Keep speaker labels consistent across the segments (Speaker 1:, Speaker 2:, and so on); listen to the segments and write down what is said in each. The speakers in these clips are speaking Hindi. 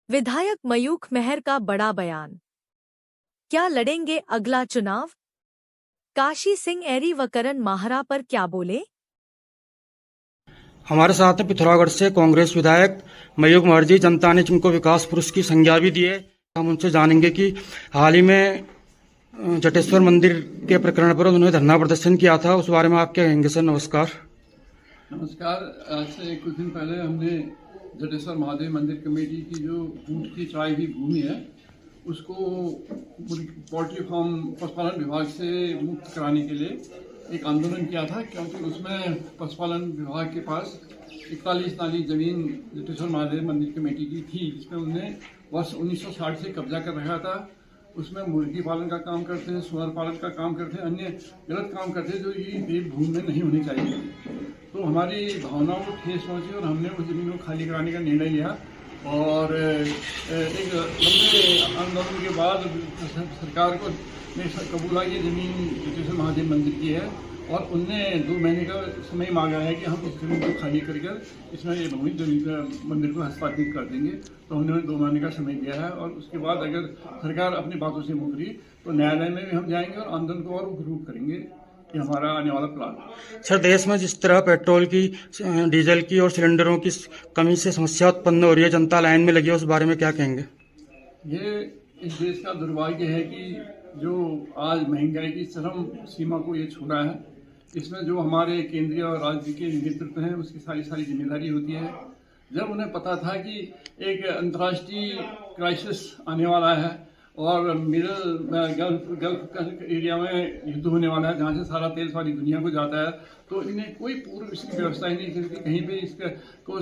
Speaker 1: विधायक मयूख मेहर का बड़ा बयान। क्या लड़ेंगे अगला चुनाव? काशी सिंह एरी व करण माहरा पर क्या बोले?
Speaker 2: हमारे साथ हैं पिथौरागढ़ से कांग्रेस विधायक मयूख मेहर जी। जनता ने जिनको विकास पुरुष की संज्ञा भी दी है, हम उनसे जानेंगे कि हाल ही में जटेश्वर मंदिर के प्रकरण पर उन्होंने धरना प्रदर्शन किया था, उस बारे में आप क्या कहेंगे? सर नमस्कार।
Speaker 3: नमस्कार। आज से कुछ दिन पहले हमने जटेश्वर महादेव मंदिर कमेटी की जो ऊँट की चढ़ाई हुई भूमि है उसको पोल्ट्री फार्म पशुपालन विभाग से मुक्त कराने के लिए एक आंदोलन किया था, क्योंकि उसमें पशुपालन विभाग के पास 41 नाली जमीन जटेश्वर महादेव मंदिर कमेटी की थी, जिसमें उन्होंने वर्ष 1960 से कब्जा कर रखा था। उसमें मुर्गी पालन का काम करते हैं, सुअर पालन का काम करते हैं, अन्य गलत काम करते हैं जो ये भूमि में नहीं होनी चाहिए। तो हमारी भावनाओं को ठेस पहुंची और हमने उस जमीन को खाली कराने का निर्णय लिया। और एक लंबे आंदोलन के बाद सरकार को कबूला ये जमीन जटेश्वर महादेव मंदिर की है और उनने 2 महीने का समय मांगा है कि हम इस जमीन को खाली कर इसमें ये भूमि जमीन मंदिर को हस्तांतरित कर देंगे। तो उन्होंने 2 महीने का समय दिया है और उसके बाद अगर सरकार अपनी बातों से मुकरी तो न्यायालय में भी हम जाएंगे और आंदोलन को और उग्र करेंगे। ये हमारा आने वाला प्लान है।
Speaker 2: सर, देश में जिस तरह पेट्रोल की, डीजल की और सिलेंडरों की कमी से समस्या उत्पन्न हो रही है, जनता लाइन में लगी है, उस बारे में क्या कहेंगे?
Speaker 3: ये इस देश का दुर्भाग्य है कि जो आज महंगाई की चरम सीमा को ये छू रहा है, इसमें जो हमारे केंद्रीय और राज्य के नेतृत्व हैं उसकी सारी जिम्मेदारी होती है। जब उन्हें पता था कि एक अंतर्राष्ट्रीय क्राइसिस आने वाला है और गल्फ एरिया में युद्ध होने वाला है, जहाँ से सारा तेल सारी दुनिया को जाता है, तो इन्हें कोई पूर्व इसकी व्यवस्था ही नहीं की थी, कहीं पे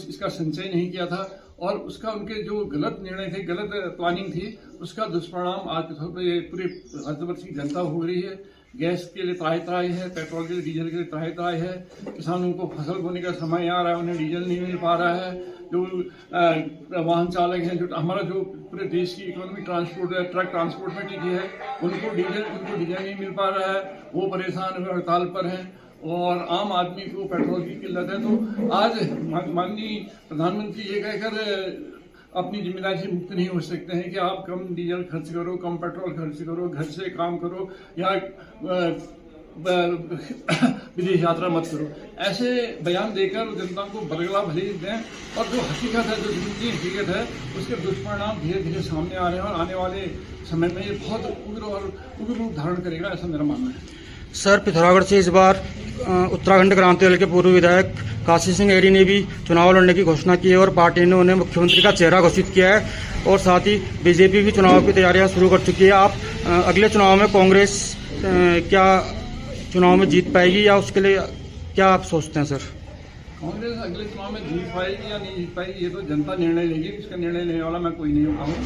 Speaker 3: इसका संचय नहीं किया था और उसका उनके जो गलत निर्णय थे, गलत प्लानिंग थी, उसका दुष्परिणाम आज पूरे भारतवर्ष की जनता हो रही है। गैस के लिए त्राही है, पेट्रोल के लिए, डीजल के लिए त्राही है। किसानों को फसल बोने का समय आ रहा है, उन्हें डीजल नहीं मिल पा रहा है। जो वाहन चालक हैं, जो हमारा जो पूरे देश की इकोनॉमी ट्रांसपोर्ट है, ट्रक ट्रांसपोर्ट में टिकी है, उनको डीजल नहीं मिल पा रहा है, वो परेशान हुए, हड़ताल पर हैं और आम आदमी को पेट्रोल की किल्लत है। तो आज माननीय प्रधानमंत्री ये कहकर अपनी जिम्मेदारी से मुक्त नहीं हो सकते हैं कि आप कम डीजल खर्च करो, कम पेट्रोल खर्च करो, घर से काम करो या विदेश यात्रा मत करो। ऐसे बयान देकर जनता को बरगला भले दें और जो हकीकत है, जो जिंदगी हकीकत है, उसके दुष्परिणाम धीरे धीरे सामने आ रहे हैं और आने वाले समय में ये बहुत उग्र रूप धारण करेगा, ऐसा मेरा मानना है।
Speaker 2: सर, पिथौरागढ़ से इस बार उत्तराखंड क्रांति दल के पूर्व विधायक काशी सिंह एरी ने भी चुनाव लड़ने की घोषणा की है और पार्टी ने उन्हें मुख्यमंत्री का चेहरा घोषित किया है और साथ ही बीजेपी भी चुनाव की तैयारियां शुरू कर चुकी है। आप अगले चुनाव में कांग्रेस क्या चुनाव में जीत पाएगी या उसके लिए क्या आप सोचते हैं? सर,
Speaker 3: कांग्रेस अगले चुनाव में जीत पाएगी या नहीं जीत पाएगी ये तो जनता निर्णय लेगी, इसका निर्णय लेने वाला मैं कोई नहीं होता हूँ।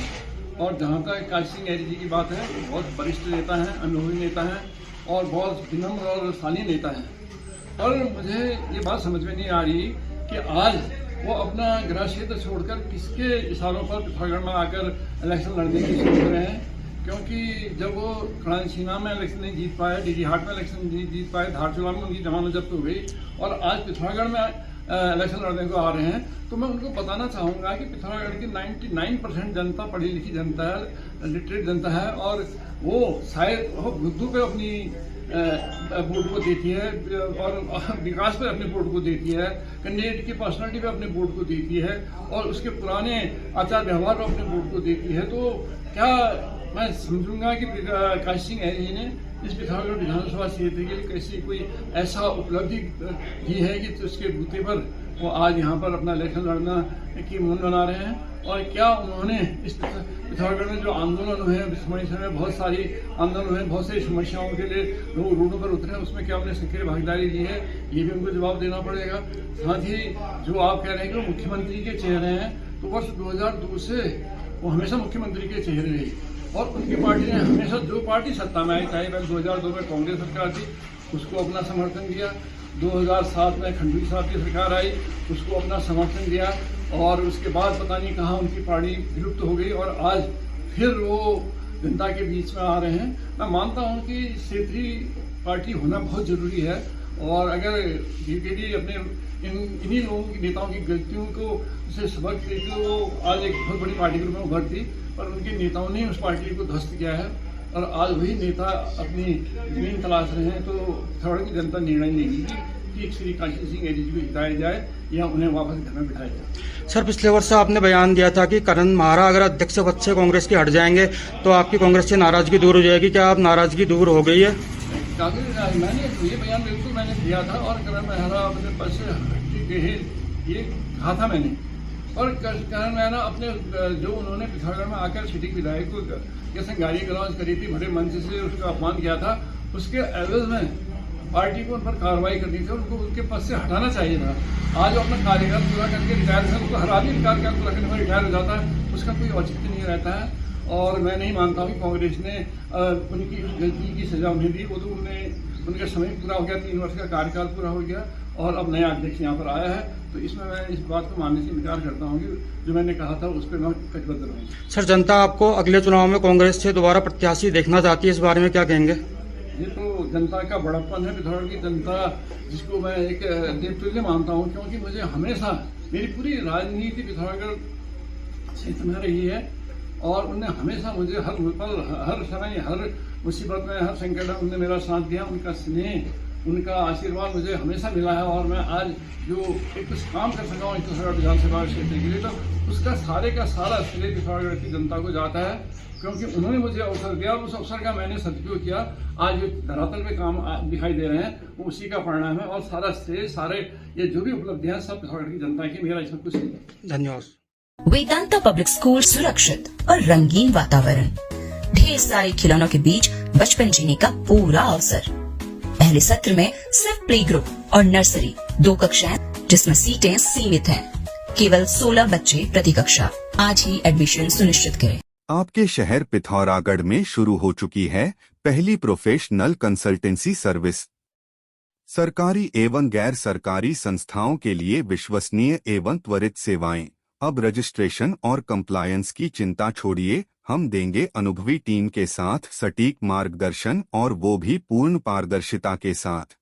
Speaker 3: और जहाँ तक काशी सिंह एरी जी की बात है, बहुत वरिष्ठ नेता हैं, अनुभवी नेता हैं और बहुत विनम्र और शालीन नेता है। और मुझे ये बात समझ में नहीं आ रही कि आज वो अपना गृह क्षेत्र छोड़कर किसके इशारों पर पिथौरागढ़ में आकर इलेक्शन लड़ने की सोच रहे हैं। क्योंकि जब वो सीना में इलेक्शन नहीं जीत पाए, डीडी हाट में इलेक्शन नहीं जीत पाए, धारचूला में उनकी जमानत जब्त हो गई और आज पिथौरागढ़ में इलेक्शन लड़ने को आ रहे हैं, तो मैं उनको बताना चाहूँगा कि पिथौरागढ़ की 99% जनता पढ़ी लिखी जनता है, लिटरेट जनता है और वो शायद बुद्धू पे अपनी वोट को देती है और विकास पे अपने वोट को देती है, कैंडिडेट की पर्सनालिटी पे अपने वोट को देती है और उसके पुराने आचार व्यवहार पर अपने वोट को देती है। तो क्या मैं समझूंगा कि काशी सिंह एरी ने इस पिथौरागढ़ विधानसभा क्षेत्र के लिए कैसी कोई ऐसा उपलब्धि की है कि तो उसके बूते पर वो आज यहाँ पर अपना इलेक्शन लड़ना की मुन बना रहे हैं। और क्या उन्होंने इस पिथौरागढ़ में जो आंदोलन हुए हैं, समय बहुत सारी आंदोलन हुए, बहुत सारी समस्याओं के लिए लोग रोडों पर उतरे हैं, उसमें क्या उन्हें सक्रिय भागीदारी दी है, ये भी उनको जवाब देना पड़ेगा। साथ ही जो आप कह रहे हैं कि वो मुख्यमंत्री के चेहरे हैं, तो वर्ष 2002 से वो हमेशा मुख्यमंत्री के चेहरे रहे और उनकी पार्टी ने हमेशा जो पार्टी सत्ता में आई, चाहे 2002 में कांग्रेस सरकार थी, उसको अपना समर्थन दिया। 2007 में खंडवी साहब की सरकार आई, उसको अपना समर्थन दिया और उसके बाद पता नहीं कहाँ उनकी पार्टी विलुप्त हो गई और आज फिर वो जनता के बीच में आ रहे हैं। मैं मानता हूँ कि क्षेत्रीय पार्टी होना बहुत जरूरी है और अगर बीजेपी अपने इन्हीं लोगों की नेताओं की गलतियों को से सबक देकर वो आज एक बहुत बड़ी पार्टी के रूप में उभरती, पर उनके नेताओं ने उस पार्टी को ध्वस्त किया है और आज वही नेता अपनी जमीन तलाश रहे हैं। तो पिथौरागढ़ की जनता निर्णय लेगी कि श्री काशी सिंह एरी जी को जिताया जाए या उन्हें वापस घर में बिठाया जाए।
Speaker 2: सर, पिछले वर्ष आपने बयान दिया था कि करण माहरा अगर अध्यक्ष पद से कांग्रेस के हट जाएंगे तो आपकी कांग्रेस से नाराजगी दूर हो जाएगी। क्या आप नाराजगी दूर हो गई है?
Speaker 3: मैंने ये बयान बिल्कुल मैंने दिया था और करण मेहरा अपने पद से हट गए ये कहा था मैंने। और करण मेहरा अपने जो उन्होंने पिथौरागढ़ में आकर सिटी विधायक को जैसे गाली गलौज करी थी, बड़े मंच से उसका अपमान किया था, उसके एवज में पार्टी को उन पर कार्रवाई करनी थी, उनको उनके पद से हटाना चाहिए था। आज वो अपना कार्यकाल पूरा करके रिटायर है, उसको हर आदमी कार्यकाल पूरा करने पर रिटायर हो जाता है, उसका कोई औचित्य नहीं रहता है। और मैं नहीं मानता हूँ कि कांग्रेस ने उनकी गलती की सजा उन्हें दी। वो तो उनका समय पूरा हो गया, 3 वर्ष का कार्यकाल पूरा हो गया और अब नया अध्यक्ष यहाँ पर आया है। तो इसमें मैं इस बात को मानने से इनकार करता हूँ कि जो मैंने कहा था उस पर मैं कटिबद्ध रहूँगा।
Speaker 2: सर, जनता आपको अगले चुनाव में कांग्रेस से दोबारा प्रत्याशी देखना चाहती है, इस बारे में क्या कहेंगे?
Speaker 3: ये तो जनता का बड़प्पन है, पिथौरागढ़ की जनता, जिसको मैं एक देवतुल्य मानता हूँ, क्योंकि मुझे हमेशा मेरी पूरी राजनीति पिथौरागढ़ क्षेत्र में रही है और उनने हमेशा मुझे हर पल, हर समय, हर मुसीबत में, हर संकट में उनने मेरा साथ दिया। उनका स्नेह, उनका आशीर्वाद मुझे हमेशा मिला है और मैं आज जो एक कुछ काम कर सका हूँ पिथौरागढ़ विधानसभा क्षेत्र के लिए, तो उसका सारे का सारा श्रेय पिथौरागढ़ की जनता को जाता है, क्योंकि उन्होंने मुझे अवसर दिया और उस अवसर का मैंने सदुपयोग किया। आज जो धरातल पे काम दिखाई दे रहे हैं वो उसी का परिणाम है और सारा श्रेय, सारे ये जो भी उपलब्धियां सब पिथौरागढ़ की जनता की, मेरा इसमें कुछ नहीं।
Speaker 2: धन्यवाद।
Speaker 4: वेदांता पब्लिक स्कूल, सुरक्षित और रंगीन वातावरण, ढेर सारे खिलौनों के बीच बचपन जीने का पूरा अवसर। पहले सत्र में सिर्फ प्ले ग्रुप और नर्सरी 2 कक्षाएं, जिसमें सीटें सीमित हैं। केवल 16 बच्चे प्रति कक्षा। आज ही एडमिशन सुनिश्चित करें।
Speaker 5: आपके शहर पिथौरागढ़ में शुरू हो चुकी है पहली प्रोफेशनल कंसल्टेंसी सर्विस। सरकारी एवं गैर सरकारी संस्थाओं के लिए विश्वसनीय एवं त्वरित सेवाएं। अब रजिस्ट्रेशन और कंप्लायंस की चिंता छोड़िए, हम देंगे अनुभवी टीम के साथ सटीक मार्गदर्शन और वो भी पूर्ण पारदर्शिता के साथ।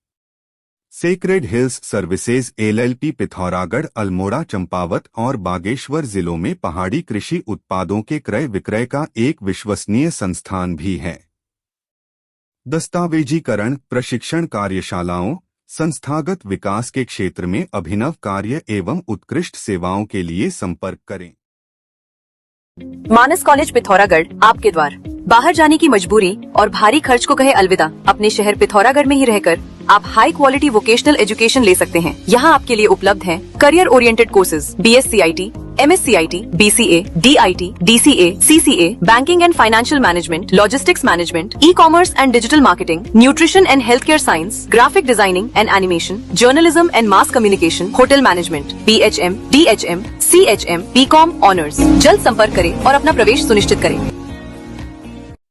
Speaker 5: Sacred hills services LLP Pithoragarh, Almora, Champawat और बागेश्वर जिलों में पहाड़ी कृषि उत्पादों के क्रय विक्रय का एक विश्वसनीय संस्थान भी है। दस्तावेजीकरण, प्रशिक्षण कार्यशालाओं, संस्थागत विकास के क्षेत्र में अभिनव कार्य एवं उत्कृष्ट सेवाओं के लिए संपर्क करें।
Speaker 6: मानस कॉलेज पिथौरागढ़ आपके द्वार। बाहर जाने की मजबूरी और भारी खर्च को कहे अलविदा, अपने शहर पिथौरागढ़ में ही रहकर आप हाई क्वालिटी वोकेशनल एजुकेशन ले सकते हैं। यहाँ आपके लिए उपलब्ध हैं career oriented courses, BSc IT, MSc IT, BCA, DIT, DCA, CCA, banking and financial management, logistics management, e-commerce and digital marketing, nutrition and health care science, graphic designing and animation, journalism and mass communication, hotel management, BHM, DHM, CHM, BCom honours. जल्द संपर्क करें और अपना प्रवेश सुनिश्चित करें।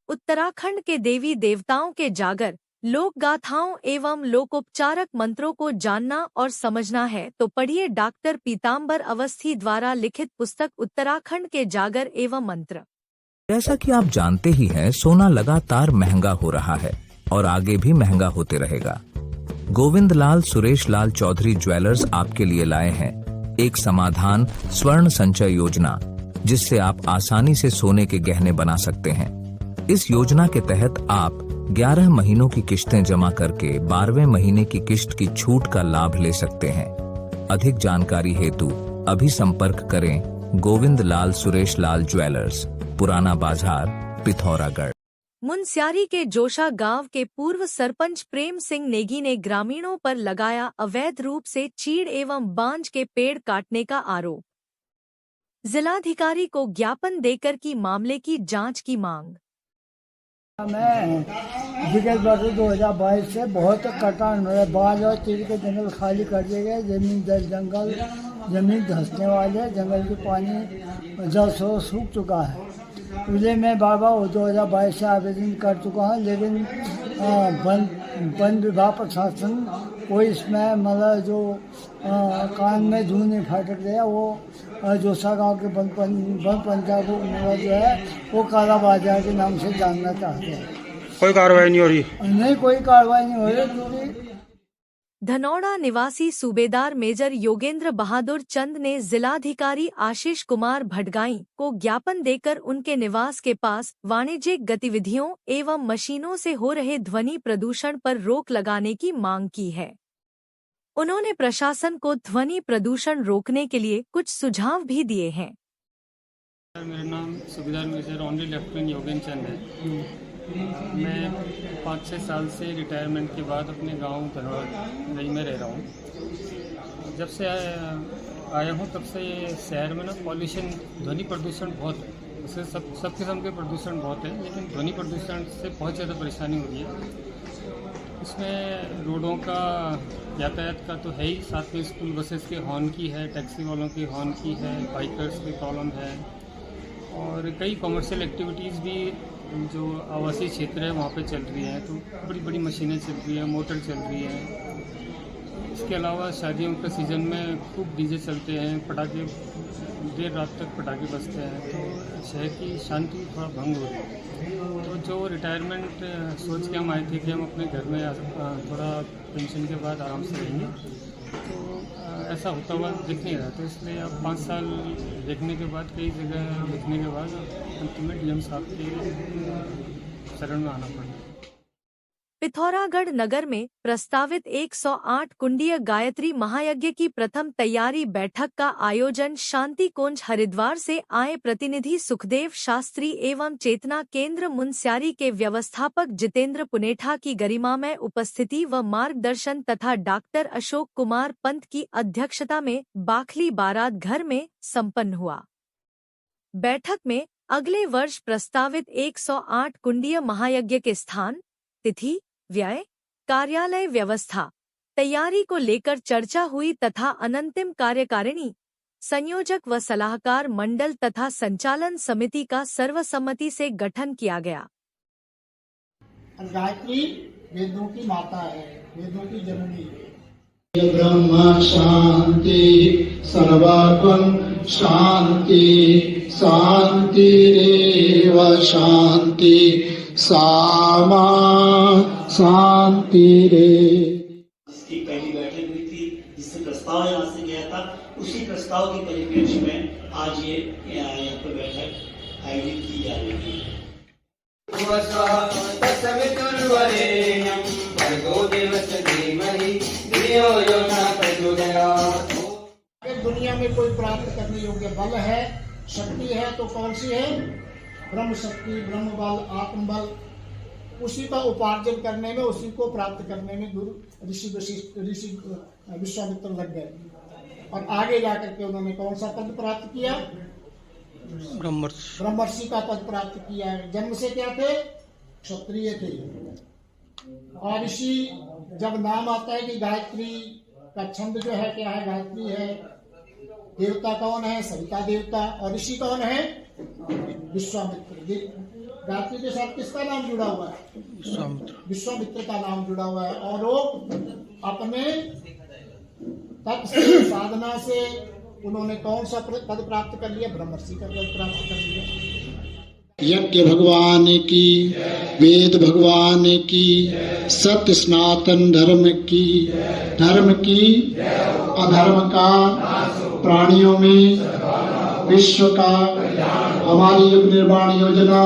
Speaker 1: उत्तराखंड के देवी देवताओं के जागर, लोक गाथाओं एवं लोकोपचारक मंत्रों को जानना और समझना है तो पढ़िए डॉक्टर पीताम्बर अवस्थी द्वारा लिखित पुस्तक उत्तराखंड के जागर एवं मंत्र।
Speaker 7: जैसा कि आप जानते ही हैं, सोना लगातार महंगा हो रहा है और आगे भी महंगा होते रहेगा। गोविंद लाल सुरेश लाल चौधरी ज्वेलर्स आपके लिए लाए हैं एक समाधान, स्वर्ण संचय योजना, जिससे आप आसानी से सोने के गहने बना सकते हैं। इस योजना के तहत आप 11 महीनों की किश्तें जमा करके 12वें महीने की किश्त की छूट का लाभ ले सकते हैं। अधिक जानकारी हेतु अभी संपर्क करें गोविंद लाल सुरेश लाल ज्वेलर्स, पुराना बाजार, पिथौरागढ़।
Speaker 1: मुनस्यारी के जोशा गांव के पूर्व सरपंच प्रेम सिंह नेगी ने ग्रामीणों पर लगाया अवैध रूप से चीड़ एवं बांज के पेड़ काटने का आरोप। जिलाधिकारी को ज्ञापन देकर की मामले की जांच की मांग।
Speaker 8: मैं विगत वर्ष 2022 से बहुत कटान हो रहा है। बांज और चीड़ के जंगल खाली कर दिए गए, जमीन धंसने वाले, जंगल के पानी जल स्रोत सूख चुका है। इसलिए मैं बार 2022 से आवेदन कर चुका हूँ, लेकिन वन विभाग प्रशासन कोई इसमें मतलब जो कान में धूल नहीं फाटक गया, वो जोशा गांव के वन पंचायत को जो है वो काला बाजार के नाम से जानना चाहते हैं।
Speaker 2: कोई कार्रवाई नहीं हो रही?
Speaker 8: नहीं, कोई कार्रवाई नहीं हो रही, क्योंकि
Speaker 1: धनौड़ा निवासी सूबेदार मेजर योगेंद्र बहादुर चंद ने जिलाधिकारी आशीष कुमार भटगाई को ज्ञापन देकर उनके निवास के पास वाणिज्यिक गतिविधियों एवं मशीनों से हो रहे ध्वनि प्रदूषण पर रोक लगाने की मांग की है। उन्होंने प्रशासन को ध्वनि प्रदूषण रोकने के लिए कुछ सुझाव भी दिए हैं।
Speaker 9: मेरा नाम सूबेदार मेजर ऑनरी लेफ्टिनेंट योगेंद्र चंद है। मैं 5-6 साल से रिटायरमेंट के बाद अपने गांव धनौड़ा में रह रहा हूं। जब से आया हूं तब से शहर में ना पॉल्यूशन, ध्वनि प्रदूषण बहुत है। उससे सब किस्म के प्रदूषण बहुत है, लेकिन ध्वनि प्रदूषण से बहुत ज़्यादा परेशानी हो रही है। इसमें रोडों का, यातायात का तो है ही, साथ में स्कूल बसेस के हॉर्न की है, टैक्सी वालों की हॉर्न की है, बाइकर्स की प्रॉब्लम है, और कई कॉमर्शियल एक्टिविटीज़ भी जो आवासीय क्षेत्र है वहाँ पे चल रही हैं। तो बड़ी बड़ी मशीनें चल रही हैं, मोटर चल रही हैं। इसके अलावा शादियों के सीज़न में खूब डीजे चलते हैं, पटाखे, देर रात तक पटाखे बजते हैं, तो शहर की शांति थोड़ा भंग हो रही है। तो जो रिटायरमेंट सोच के हम आए थे कि हम अपने घर में थोड़ा पेंशन के बाद आराम से रहेंगे, तो ऐसा होता हुआ दिख नहीं रहा। तो इसलिए अब 5 साल देखने के बाद, कई जगह देखने के बाद अंत में डीएम साहब के शरण में आना पड़ा।
Speaker 1: पिथौरागढ़ नगर में प्रस्तावित 108 कुंडीय गायत्री महायज्ञ की प्रथम तैयारी बैठक का आयोजन शांति कुंज हरिद्वार से आए प्रतिनिधि सुखदेव शास्त्री एवं चेतना केंद्र मुनस्यारी के व्यवस्थापक जितेंद्र पुनेठा की गरिमामय उपस्थिति व मार्गदर्शन तथा डॉक्टर अशोक कुमार पंत की अध्यक्षता में बाखली बारात घर में संपन्न हुआ। बैठक में अगले वर्ष प्रस्तावित 108 कुंडीय महायज्ञ के स्थान, तिथि, व्यय, कार्यालय व्यवस्था, तैयारी को लेकर चर्चा हुई तथा अनंतिम कार्यकारिणी, संयोजक व सलाहकार मंडल तथा संचालन समिति का सर्वसम्मति से गठन किया गया।
Speaker 8: गायत्री वेदों की माता है, वेदों की जननी है।
Speaker 10: ब्रह्म शांति सर्वगुण शांति शांतिरेव शांति सामा शांति रे।
Speaker 11: जिसकी पहली बैठक हुई थी, जिससे प्रस्ताव यहाँ से गया था, उसी प्रस्ताव के परिप्रेक्ष्य में आज ये यहाँ पर बैठक आयोजित की जा रही है।
Speaker 8: दुनिया में कोई प्राप्त करने योग्य बल है, शक्ति है, तो कौन सी है? ब्रह्म शक्ति, ब्रह्म बल, आत्म बल। उसी का उपार्जन करने में, उसी को प्राप्त करने में गुरु ऋषि विश्वामित्र लग गए और आगे जाकर के उन्होंने कौन सा पद प्राप्त किया? ब्रह्मर्षि का पद प्राप्त किया। जन्म से क्या थे? क्षत्रिय थे। और ऋषि जब नाम आता है कि गायत्री का छंद जो है क्या है? गायत्री है। देवता कौन है? सविता देवता। और ऋषि कौन है? विश्वामित्र। गायत्री के साथ किसका नाम जुड़ा हुआ है? विश्वामित्र का नाम जुड़ा हुआ है। और वो अपने तप से, साधना से उन्होंने कौन सा पद प्राप्त कर लिया? ब्रह्मर्षि का पद प्राप्त कर लिया।
Speaker 10: यज्ञ भगवान की, वेद भगवान की, सत्य सनातन धर्म की, अधर्म का, प्राणियों में, विश्व का, हमारी युग निर्माण योजना